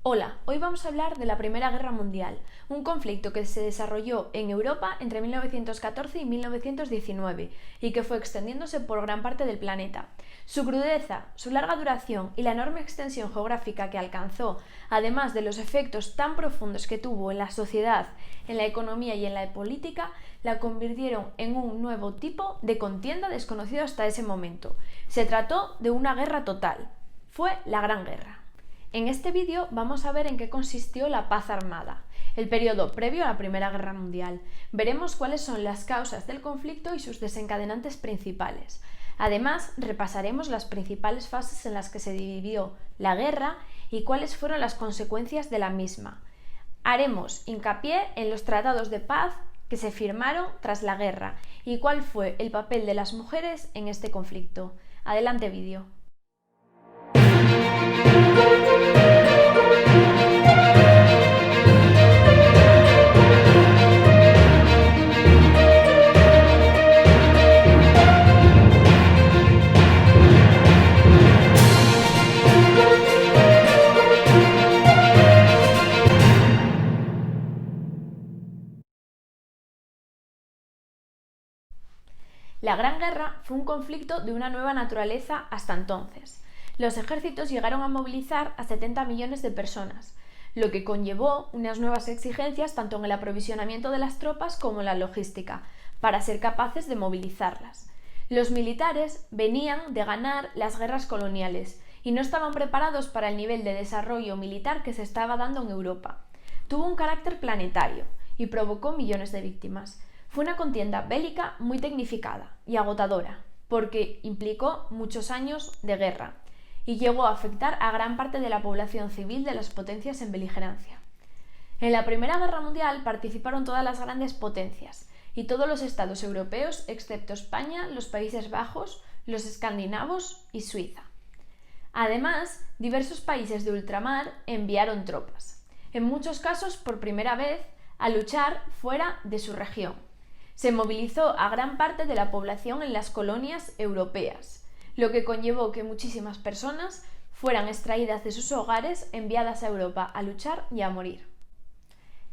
Hola, hoy vamos a hablar de la Primera Guerra Mundial, un conflicto que se desarrolló en Europa entre 1914 y 1919 y que fue extendiéndose por gran parte del planeta. Su crudeza, su larga duración y la enorme extensión geográfica que alcanzó, además de los efectos tan profundos que tuvo en la sociedad, en la economía y en la política, la convirtieron en un nuevo tipo de contienda desconocido hasta ese momento. Se trató de una guerra total. Fue la Gran Guerra. En este vídeo vamos a ver en qué consistió la paz armada, el periodo previo a la Primera Guerra Mundial. Veremos cuáles son las causas del conflicto y sus desencadenantes principales. Además, repasaremos las principales fases en las que se dividió la guerra y cuáles fueron las consecuencias de la misma. Haremos hincapié en los tratados de paz que se firmaron tras la guerra y cuál fue el papel de las mujeres en este conflicto. Adelante vídeo. La Gran Guerra fue un conflicto de una nueva naturaleza hasta entonces. Los ejércitos llegaron a movilizar a 70 millones de personas, lo que conllevó unas nuevas exigencias tanto en el aprovisionamiento de las tropas como en la logística, para ser capaces de movilizarlas. Los militares venían de ganar las guerras coloniales y no estaban preparados para el nivel de desarrollo militar que se estaba dando en Europa. Tuvo un carácter planetario y provocó millones de víctimas. Fue una contienda bélica muy tecnificada y agotadora, porque implicó muchos años de guerra y llegó a afectar a gran parte de la población civil de las potencias en beligerancia. En la Primera Guerra Mundial participaron todas las grandes potencias y todos los estados europeos excepto España, los Países Bajos, los escandinavos y Suiza. Además, diversos países de ultramar enviaron tropas, en muchos casos por primera vez, a luchar fuera de su región. Se movilizó a gran parte de la población en las colonias europeas, lo que conllevó que muchísimas personas fueran extraídas de sus hogares, enviadas a Europa a luchar y a morir.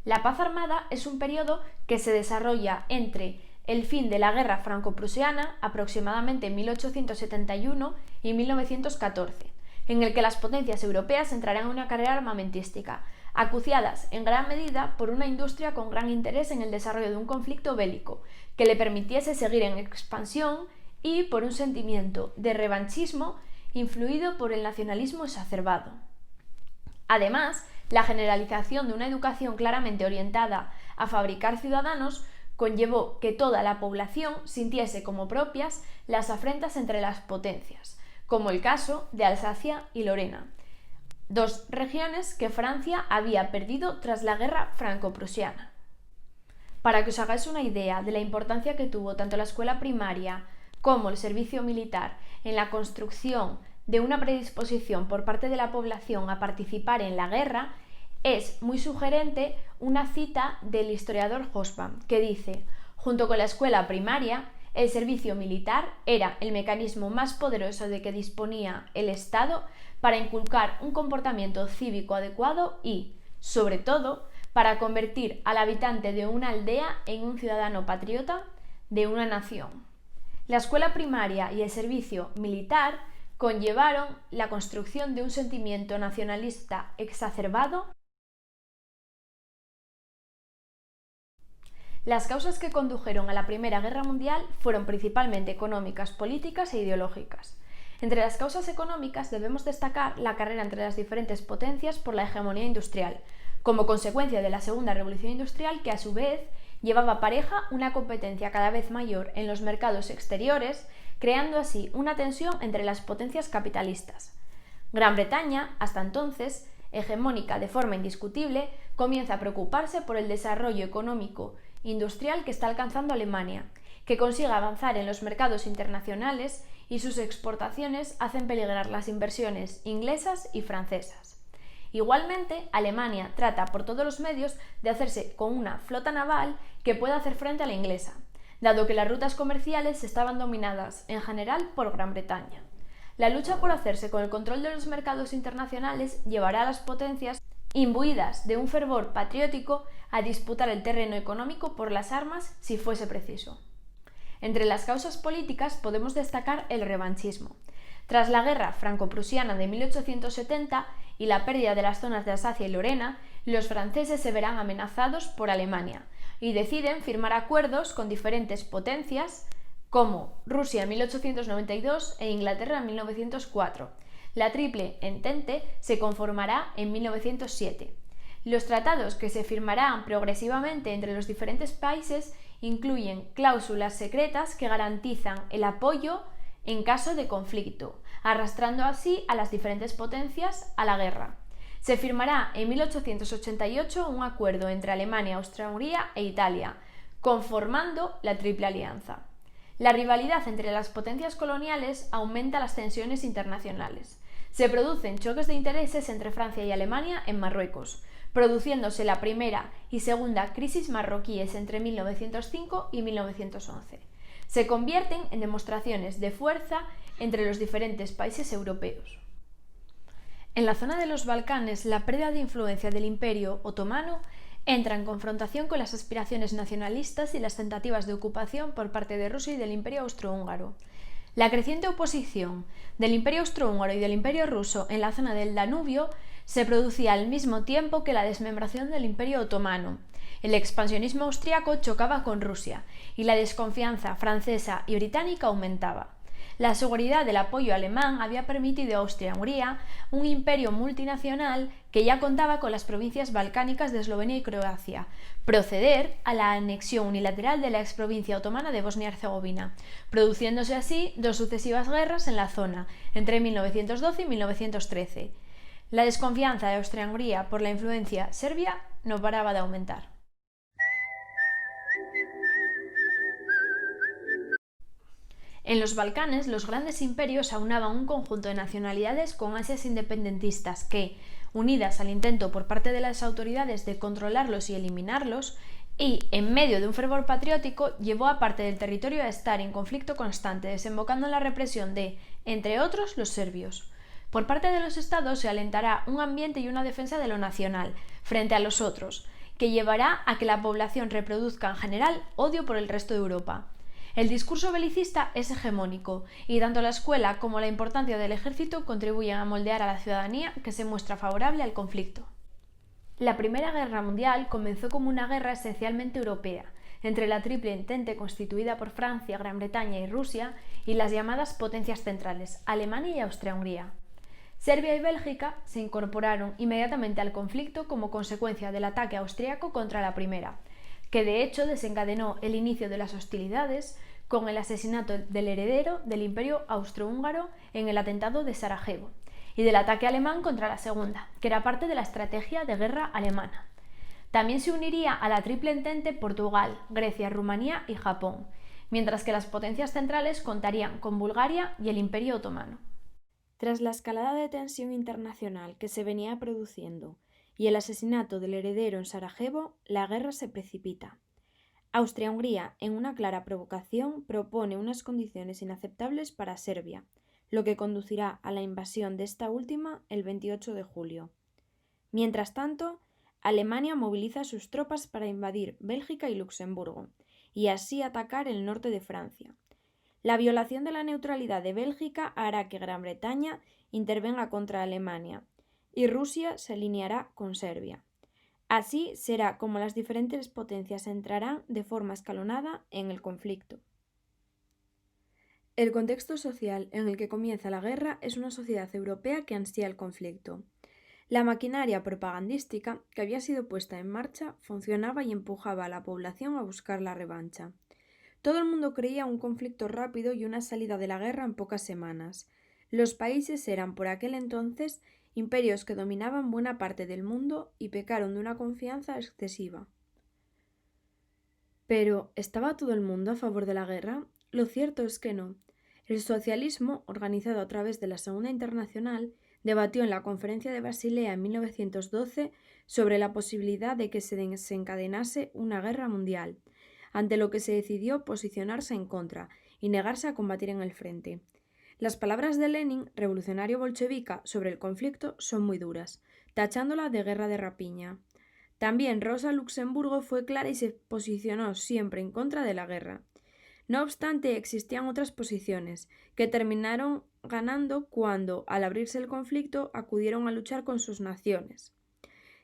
La paz armada es un periodo que se desarrolla entre el fin de la Guerra Franco-Prusiana, aproximadamente en 1871, y 1914, en el que las potencias europeas entrarán en una carrera armamentística, acuciadas en gran medida por una industria con gran interés en el desarrollo de un conflicto bélico que le permitiese seguir en expansión y por un sentimiento de revanchismo influido por el nacionalismo exacerbado. Además, la generalización de una educación claramente orientada a fabricar ciudadanos conllevó que toda la población sintiese como propias las afrentas entre las potencias, como el caso de Alsacia y Lorena, dos regiones que Francia había perdido tras la guerra franco-prusiana. Para que os hagáis una idea de la importancia que tuvo tanto la escuela primaria como el servicio militar en la construcción de una predisposición por parte de la población a participar en la guerra, es muy sugerente una cita del historiador Hobsbawm que dice: junto con la escuela primaria, el servicio militar era el mecanismo más poderoso de que disponía el Estado para inculcar un comportamiento cívico adecuado y, sobre todo, para convertir al habitante de una aldea en un ciudadano patriota de una nación. La escuela primaria y el servicio militar conllevaron la construcción de un sentimiento nacionalista exacerbado. Las causas que condujeron a la Primera Guerra Mundial fueron principalmente económicas, políticas e ideológicas. Entre las causas económicas debemos destacar la carrera entre las diferentes potencias por la hegemonía industrial, como consecuencia de la Segunda Revolución Industrial que a su vez llevaba pareja una competencia cada vez mayor en los mercados exteriores, creando así una tensión entre las potencias capitalistas. Gran Bretaña, hasta entonces hegemónica de forma indiscutible, comienza a preocuparse por el desarrollo económico industrial que está alcanzando Alemania, que consigue avanzar en los mercados internacionales y sus exportaciones hacen peligrar las inversiones inglesas y francesas. Igualmente, Alemania trata por todos los medios de hacerse con una flota naval que pueda hacer frente a la inglesa, dado que las rutas comerciales estaban dominadas en general por Gran Bretaña. La lucha por hacerse con el control de los mercados internacionales llevará a las potencias imbuidas de un fervor patriótico a disputar el terreno económico por las armas si fuese preciso. Entre las causas políticas podemos destacar el revanchismo. Tras la guerra franco-prusiana de 1870 y la pérdida de las zonas de Alsacia y Lorena, los franceses se verán amenazados por Alemania y deciden firmar acuerdos con diferentes potencias como Rusia en 1892 e Inglaterra en 1904. La Triple Entente se conformará en 1907. Los tratados que se firmarán progresivamente entre los diferentes países incluyen cláusulas secretas que garantizan el apoyo en caso de conflicto, arrastrando así a las diferentes potencias a la guerra. Se firmará en 1888 un acuerdo entre Alemania, Austria-Hungría e Italia, conformando la Triple Alianza. La rivalidad entre las potencias coloniales aumenta las tensiones internacionales. Se producen choques de intereses entre Francia y Alemania en Marruecos, produciéndose la primera y segunda crisis marroquíes entre 1905 y 1911. Se convierten en demostraciones de fuerza entre los diferentes países europeos. En la zona de los Balcanes, la pérdida de influencia del Imperio otomano entra en confrontación con las aspiraciones nacionalistas y las tentativas de ocupación por parte de Rusia y del Imperio austrohúngaro. La creciente oposición del Imperio austrohúngaro y del Imperio ruso en la zona del Danubio se producía al mismo tiempo que la desmembración del Imperio otomano. El expansionismo austriaco chocaba con Rusia y la desconfianza francesa y británica aumentaba. La seguridad del apoyo alemán había permitido a Austria-Hungría un imperio multinacional que ya contaba con las provincias balcánicas de Eslovenia y Croacia, proceder a la anexión unilateral de la exprovincia otomana de Bosnia-Herzegovina, produciéndose así dos sucesivas guerras en la zona, entre 1912 y 1913. La desconfianza de Austria-Hungría por la influencia serbia no paraba de aumentar. En los Balcanes, los grandes imperios aunaban un conjunto de nacionalidades con ansias independentistas que, unidas al intento por parte de las autoridades de controlarlos y eliminarlos, y en medio de un fervor patriótico, llevó a parte del territorio a estar en conflicto constante, desembocando en la represión de, entre otros, los serbios. Por parte de los estados se alentará un ambiente y una defensa de lo nacional, frente a los otros, que llevará a que la población reproduzca en general odio por el resto de Europa. El discurso belicista es hegemónico, y tanto la escuela como la importancia del ejército contribuyen a moldear a la ciudadanía que se muestra favorable al conflicto. La Primera Guerra Mundial comenzó como una guerra esencialmente europea, entre la Triple Entente constituida por Francia, Gran Bretaña y Rusia, y las llamadas potencias centrales, Alemania y Austria-Hungría. Serbia y Bélgica se incorporaron inmediatamente al conflicto como consecuencia del ataque austriaco contra la primera, que de hecho desencadenó el inicio de las hostilidades con el asesinato del heredero del Imperio austrohúngaro en el atentado de Sarajevo, y del ataque alemán contra la segunda, que era parte de la estrategia de guerra alemana. También se uniría a la Triple Entente Portugal, Grecia, Rumanía y Japón, mientras que las potencias centrales contarían con Bulgaria y el Imperio otomano. Tras la escalada de tensión internacional que se venía produciendo y el asesinato del heredero en Sarajevo, la guerra se precipita. Austria-Hungría, en una clara provocación, propone unas condiciones inaceptables para Serbia, lo que conducirá a la invasión de esta última el 28 de julio. Mientras tanto, Alemania moviliza sus tropas para invadir Bélgica y Luxemburgo, y así atacar el norte de Francia. La violación de la neutralidad de Bélgica hará que Gran Bretaña intervenga contra Alemania, y Rusia se alineará con Serbia. Así será como las diferentes potencias entrarán de forma escalonada en el conflicto. El contexto social en el que comienza la guerra es una sociedad europea que ansía el conflicto. La maquinaria propagandística que había sido puesta en marcha funcionaba y empujaba a la población a buscar la revancha. Todo el mundo creía un conflicto rápido y una salida de la guerra en pocas semanas. Los países eran por aquel entonces imperios que dominaban buena parte del mundo y pecaron de una confianza excesiva. Pero, ¿estaba todo el mundo a favor de la guerra? Lo cierto es que no. El socialismo, organizado a través de la Segunda Internacional, debatió en la Conferencia de Basilea en 1912 sobre la posibilidad de que se desencadenase una guerra mundial, ante lo que se decidió posicionarse en contra y negarse a combatir en el frente. Las palabras de Lenin, revolucionario bolchevique, sobre el conflicto son muy duras. tachándola de guerra de rapiña. También Rosa Luxemburgo fue clara y se posicionó siempre en contra de la guerra. No obstante, existían otras posiciones, que terminaron ganando cuando, al abrirse el conflicto, acudieron a luchar con sus naciones.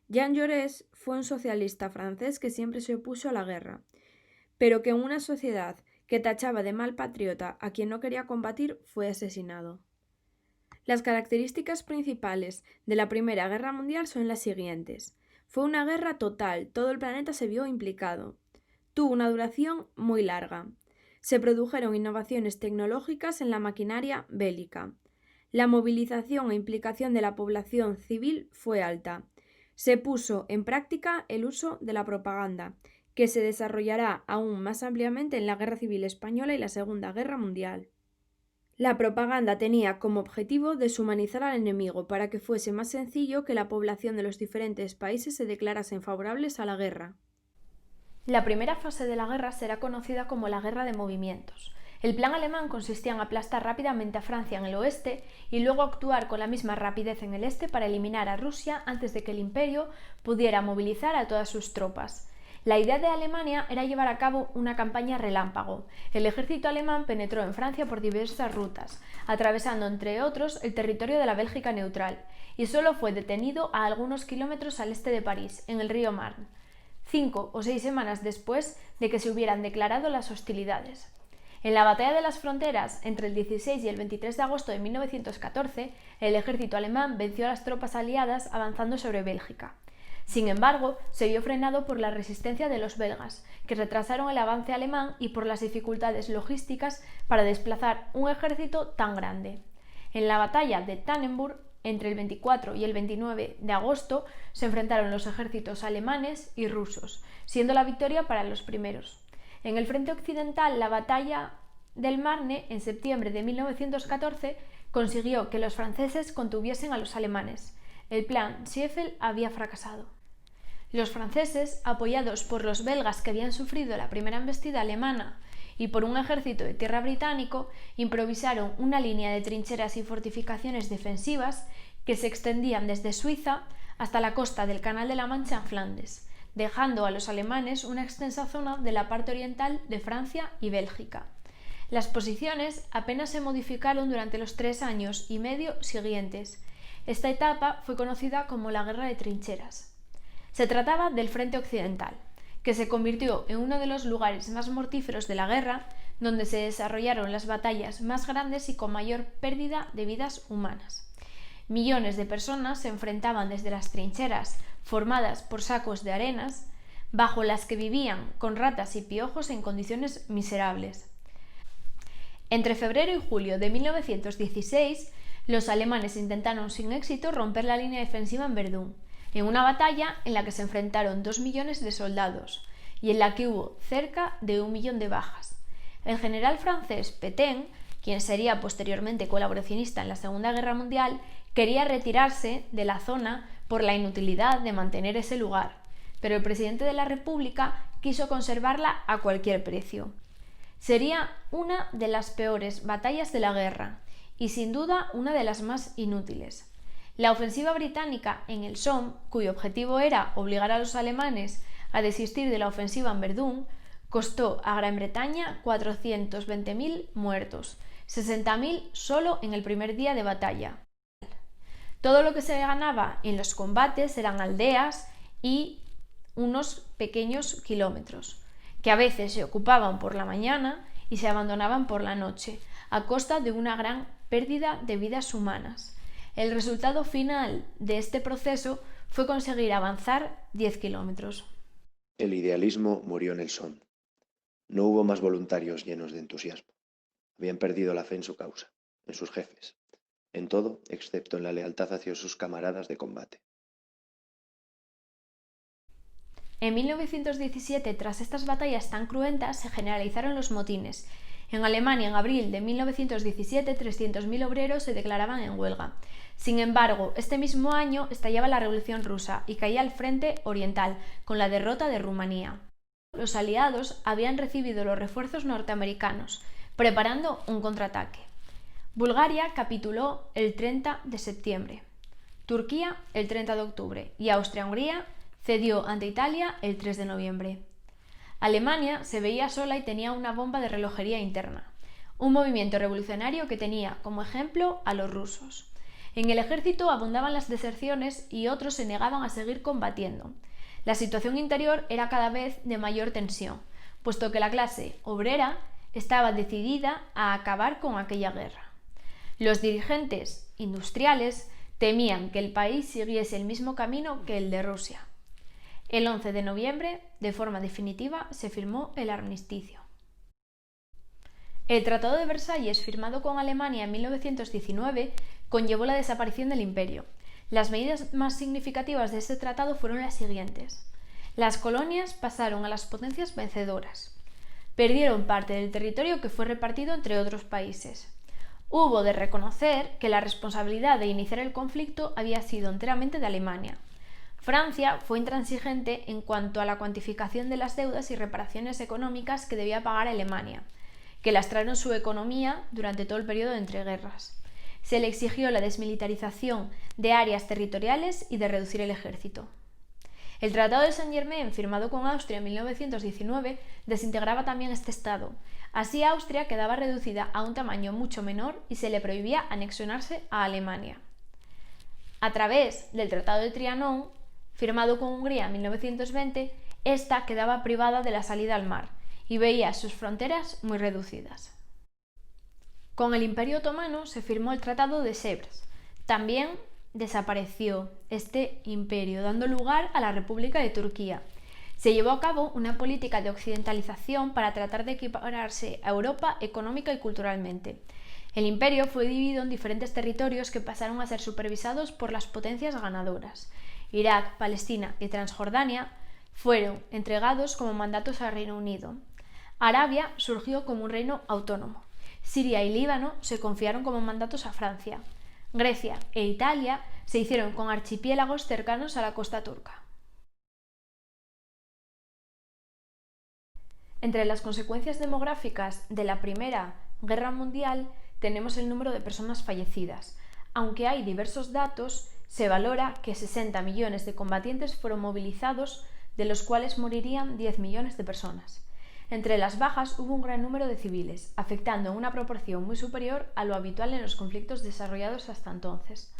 Jean Jaurès fue un socialista francés que siempre se opuso a la guerra, pero que en una sociedad que tachaba de mal patriota a quien no quería combatir fue asesinado. Las características principales de la Primera Guerra Mundial son las siguientes. Fue una guerra total, todo el planeta se vio implicado. Tuvo una duración muy larga. Se produjeron innovaciones tecnológicas en la maquinaria bélica. La movilización e implicación de la población civil fue alta. Se puso en práctica el uso de la propaganda, que se desarrollará aún más ampliamente en la Guerra Civil Española y la Segunda Guerra Mundial. La propaganda tenía como objetivo deshumanizar al enemigo para que fuese más sencillo que la población de los diferentes países se declarasen favorables a la guerra. La primera fase de la guerra será conocida como la Guerra de Movimientos. El plan alemán consistía en aplastar rápidamente a Francia en el oeste y luego actuar con la misma rapidez en el este para eliminar a Rusia antes de que el imperio pudiera movilizar a todas sus tropas. La idea de Alemania era llevar a cabo una campaña relámpago. El ejército alemán penetró en Francia por diversas rutas, atravesando entre otros el territorio de la Bélgica neutral, y solo fue detenido a algunos kilómetros al este de París, en el río Marne, 5 o 6 semanas después de que se hubieran declarado las hostilidades. En la batalla de las fronteras, entre el 16 y el 23 de agosto de 1914, el ejército alemán venció a las tropas aliadas avanzando sobre Bélgica. Sin embargo, se vio frenado por la resistencia de los belgas, que retrasaron el avance alemán y por las dificultades logísticas para desplazar un ejército tan grande. En la batalla de Tannenburg, entre el 24 y el 29 de agosto, se enfrentaron los ejércitos alemanes y rusos, siendo la victoria para los primeros. En el frente occidental, la batalla del Marne, en septiembre de 1914, consiguió que los franceses contuviesen a los alemanes. El plan Ziegfeld había fracasado. Los franceses, apoyados por los belgas que habían sufrido la primera embestida alemana y por un ejército de tierra británico, improvisaron una línea de trincheras y fortificaciones defensivas que se extendían desde Suiza hasta la costa del Canal de la Mancha en Flandes, dejando a los alemanes una extensa zona de la parte oriental de Francia y Bélgica. Las posiciones apenas se modificaron durante los 3 años y medio siguientes. Esta etapa fue conocida como la Guerra de Trincheras. Se trataba del frente occidental, que se convirtió en uno de los lugares más mortíferos de la guerra, donde se desarrollaron las batallas más grandes y con mayor pérdida de vidas humanas. Millones de personas se enfrentaban desde las trincheras, formadas por sacos de arenas, bajo las que vivían con ratas y piojos en condiciones miserables. Entre febrero y julio de 1916, los alemanes intentaron sin éxito romper la línea defensiva en Verdún, en una batalla en la que se enfrentaron 2 millones de soldados y en la que hubo cerca de 1 millón de bajas. El general francés Pétain, quien sería posteriormente colaboracionista en la Segunda Guerra Mundial, quería retirarse de la zona por la inutilidad de mantener ese lugar, pero el presidente de la República quiso conservarla a cualquier precio. Sería una de las peores batallas de la guerra y sin duda una de las más inútiles. La ofensiva británica en el Somme, cuyo objetivo era obligar a los alemanes a desistir de la ofensiva en Verdún, costó a Gran Bretaña 420.000 muertos, 60.000 solo en el primer día de batalla. Todo lo que se ganaba en los combates eran aldeas y unos pequeños kilómetros, que a veces se ocupaban por la mañana y se abandonaban por la noche, a costa de una gran pérdida de vidas humanas. El resultado final de este proceso fue conseguir avanzar 10 kilómetros. El idealismo murió en el Somme. No hubo más voluntarios llenos de entusiasmo. Habían perdido la fe en su causa, en sus jefes, en todo excepto en la lealtad hacia sus camaradas de combate. En 1917, tras estas batallas tan cruentas, se generalizaron los motines. En Alemania, en abril de 1917, 300.000 obreros se declaraban en huelga. Sin embargo, este mismo año estallaba la Revolución Rusa y caía el frente oriental, con la derrota de Rumanía. Los aliados habían recibido los refuerzos norteamericanos, preparando un contraataque. Bulgaria capituló el 30 de septiembre. Turquía el 30 de octubre y Austria-Hungría cedió ante Italia el 3 de noviembre. Alemania se veía sola y tenía una bomba de relojería interna, un movimiento revolucionario que tenía como ejemplo a los rusos. En el ejército abundaban las deserciones y otros se negaban a seguir combatiendo. La situación interior era cada vez de mayor tensión, puesto que la clase obrera estaba decidida a acabar con aquella guerra. Los dirigentes industriales temían que el país siguiese el mismo camino que el de Rusia. El 11 de noviembre, de forma definitiva, se firmó el armisticio. El Tratado de Versalles, firmado con Alemania en 1919, conllevó la desaparición del imperio. Las medidas más significativas de este tratado fueron las siguientes. Las colonias pasaron a las potencias vencedoras. Perdieron parte del territorio que fue repartido entre otros países. Hubo de reconocer que la responsabilidad de iniciar el conflicto había sido enteramente de Alemania. Francia fue intransigente en cuanto a la cuantificación de las deudas y reparaciones económicas que debía pagar Alemania, que lastraron su economía durante todo el periodo de entreguerras. Se le exigió la desmilitarización de áreas territoriales y de reducir el ejército. El Tratado de Saint-Germain, firmado con Austria en 1919, desintegraba también este estado. Así Austria quedaba reducida a un tamaño mucho menor y se le prohibía anexionarse a Alemania. A través del Tratado de Trianon, firmado con Hungría en 1920, esta quedaba privada de la salida al mar y veía sus fronteras muy reducidas. Con el Imperio Otomano se firmó el Tratado de Sèvres. También desapareció este imperio, dando lugar a la República de Turquía. Se llevó a cabo una política de occidentalización para tratar de equipararse a Europa económica y culturalmente. El imperio fue dividido en diferentes territorios que pasaron a ser supervisados por las potencias ganadoras. Irak, Palestina y Transjordania fueron entregados como mandatos al Reino Unido. Arabia surgió como un reino autónomo. Siria y Líbano se confiaron como mandatos a Francia. Grecia e Italia se hicieron con archipiélagos cercanos a la costa turca. Entre las consecuencias demográficas de la Primera Guerra Mundial tenemos el número de personas fallecidas. Aunque hay diversos datos, se valora que 60 millones de combatientes fueron movilizados, de los cuales morirían 10 millones de personas. Entre las bajas hubo un gran número de civiles, afectando en una proporción muy superior a lo habitual en los conflictos desarrollados hasta entonces.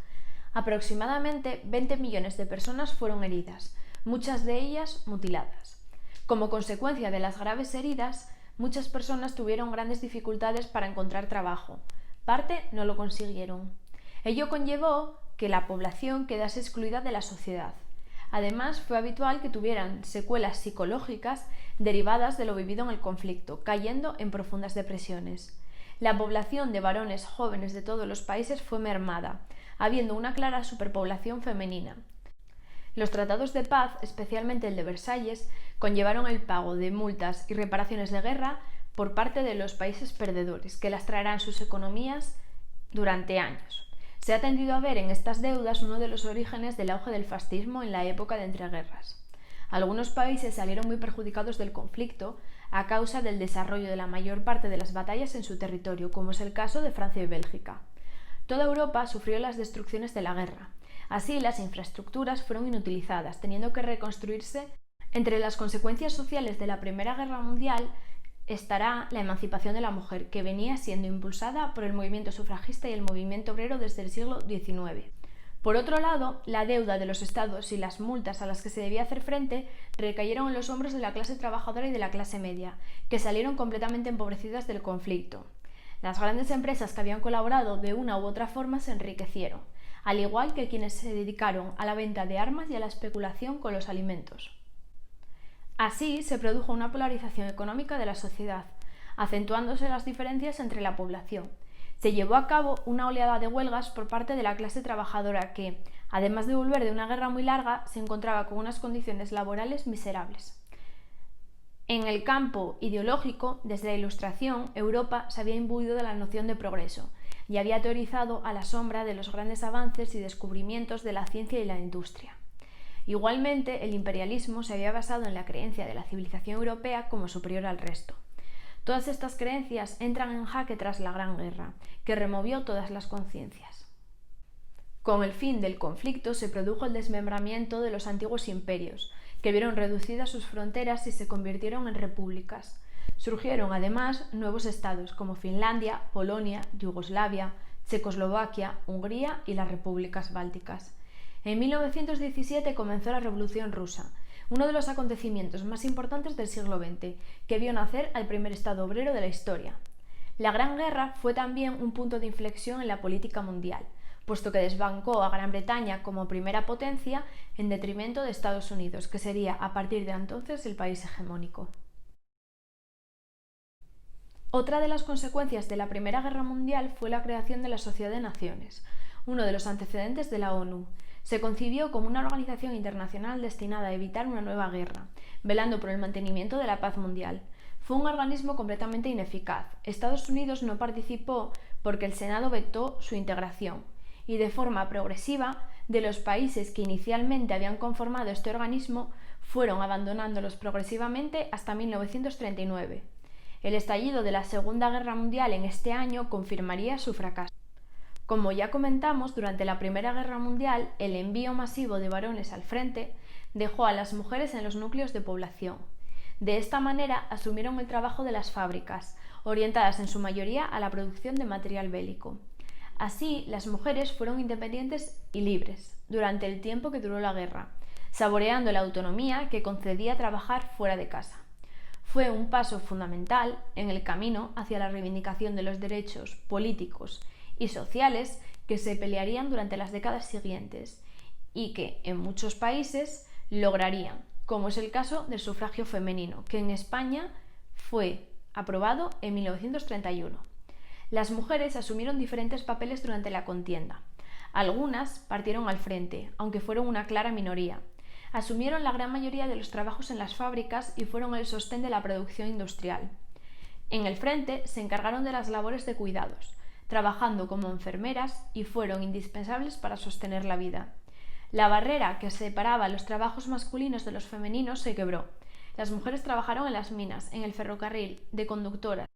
Aproximadamente 20 millones de personas fueron heridas, muchas de ellas mutiladas. Como consecuencia de las graves heridas, muchas personas tuvieron grandes dificultades para encontrar trabajo. Parte no lo consiguieron. Ello conllevó que la población quedase excluida de la sociedad. Además, fue habitual que tuvieran secuelas psicológicas derivadas de lo vivido en el conflicto, cayendo en profundas depresiones. La población de varones jóvenes de todos los países fue mermada, habiendo una clara superpoblación femenina. Los tratados de paz, especialmente el de Versalles, conllevaron el pago de multas y reparaciones de guerra por parte de los países perdedores, que lastrarán sus economías durante años. Se ha tendido a ver en estas deudas uno de los orígenes del auge del fascismo en la época de entreguerras. Algunos países salieron muy perjudicados del conflicto a causa del desarrollo de la mayor parte de las batallas en su territorio, como es el caso de Francia y Bélgica. Toda Europa sufrió las destrucciones de la guerra. Así, las infraestructuras fueron inutilizadas, teniendo que reconstruirse. Entre las consecuencias sociales de la Primera Guerra Mundial estará la emancipación de la mujer, que venía siendo impulsada por el movimiento sufragista y el movimiento obrero desde el siglo XIX. Por otro lado, la deuda de los estados y las multas a las que se debía hacer frente recayeron en los hombros de la clase trabajadora y de la clase media, que salieron completamente empobrecidas del conflicto. Las grandes empresas que habían colaborado de una u otra forma se enriquecieron, al igual que quienes se dedicaron a la venta de armas y a la especulación con los alimentos. Así se produjo una polarización económica de la sociedad, acentuándose las diferencias entre la población. Se llevó a cabo una oleada de huelgas por parte de la clase trabajadora que, además de volver de una guerra muy larga, se encontraba con unas condiciones laborales miserables. En el campo ideológico, desde la Ilustración, Europa se había imbuido de la noción de progreso y había teorizado a la sombra de los grandes avances y descubrimientos de la ciencia y la industria. Igualmente, el imperialismo se había basado en la creencia de la civilización europea como superior al resto. Todas estas creencias entran en jaque tras la Gran Guerra, que removió todas las conciencias. Con el fin del conflicto se produjo el desmembramiento de los antiguos imperios, que vieron reducidas sus fronteras y se convirtieron en repúblicas. Surgieron además nuevos estados como Finlandia, Polonia, Yugoslavia, Checoslovaquia, Hungría y las repúblicas bálticas. En 1917 comenzó la Revolución Rusa, uno de los acontecimientos más importantes del siglo XX, que vio nacer al primer Estado obrero de la historia. La Gran Guerra fue también un punto de inflexión en la política mundial, puesto que desbancó a Gran Bretaña como primera potencia en detrimento de Estados Unidos, que sería a partir de entonces el país hegemónico. Otra de las consecuencias de la Primera Guerra Mundial fue la creación de la Sociedad de Naciones, uno de los antecedentes de la ONU. Se concibió como una organización internacional destinada a evitar una nueva guerra, velando por el mantenimiento de la paz mundial. Fue un organismo completamente ineficaz. Estados Unidos no participó porque el Senado vetó su integración, y de forma progresiva, de los países que inicialmente habían conformado este organismo, fueron abandonándolos progresivamente hasta 1939. El estallido de la Segunda Guerra Mundial en este año confirmaría su fracaso. Como ya comentamos, durante la Primera Guerra Mundial, el envío masivo de varones al frente dejó a las mujeres en los núcleos de población. De esta manera asumieron el trabajo de las fábricas, orientadas en su mayoría a la producción de material bélico. Así, las mujeres fueron independientes y libres durante el tiempo que duró la guerra, saboreando la autonomía que concedía trabajar fuera de casa. Fue un paso fundamental en el camino hacia la reivindicación de los derechos políticos y sociales que se pelearían durante las décadas siguientes y que en muchos países lograrían, como es el caso del sufragio femenino, que en España fue aprobado en 1931. Las mujeres asumieron diferentes papeles durante la contienda. Algunas partieron al frente, aunque fueron una clara minoría. Asumieron la gran mayoría de los trabajos en las fábricas y fueron el sostén de la producción industrial. En el frente se encargaron de las labores de cuidados, trabajando como enfermeras y fueron indispensables para sostener la vida. La barrera que separaba los trabajos masculinos de los femeninos se quebró. Las mujeres trabajaron en las minas, en el ferrocarril, de conductoras,